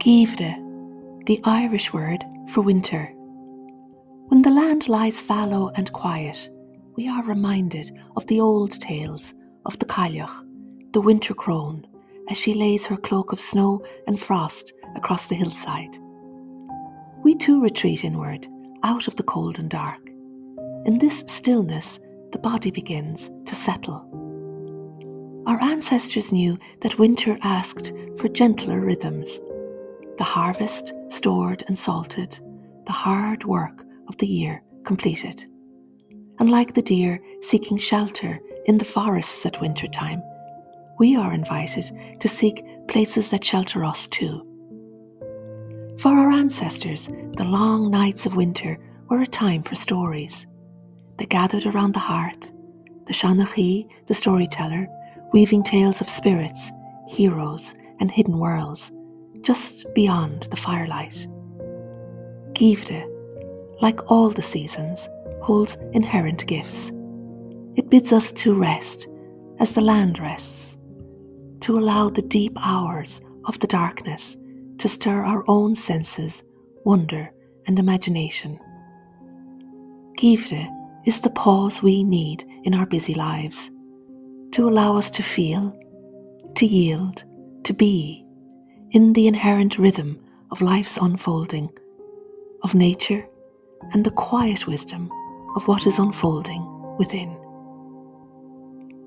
Geimhreadh, the Irish word for winter. When the land lies fallow and quiet, we are reminded of the old tales of the Cailleach, the winter crone, as she lays her cloak of snow and frost across the hillside. We too retreat inward, out of the cold and dark. In this stillness, the body begins to settle. Our ancestors knew that winter asked for gentler rhythms. The harvest stored and salted, the hard work of the year completed. And like the deer seeking shelter in the forests at winter time, we are invited to seek places that shelter us too. For our ancestors, the long nights of winter were a time for stories. They gathered around the hearth, the Shanachie, the storyteller, weaving tales of spirits, heroes, and hidden worlds, just beyond the firelight. Geimhreadh, like all the seasons, holds inherent gifts. It bids us to rest as the land rests, to allow the deep hours of the darkness to stir our own senses, wonder, and imagination. Geimhreadh is the pause we need in our busy lives, to allow us to feel, to yield, to be, in the inherent rhythm of life's unfolding, of nature, and the quiet wisdom of what is unfolding within.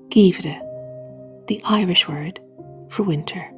Geimhreadh, the Irish word for winter.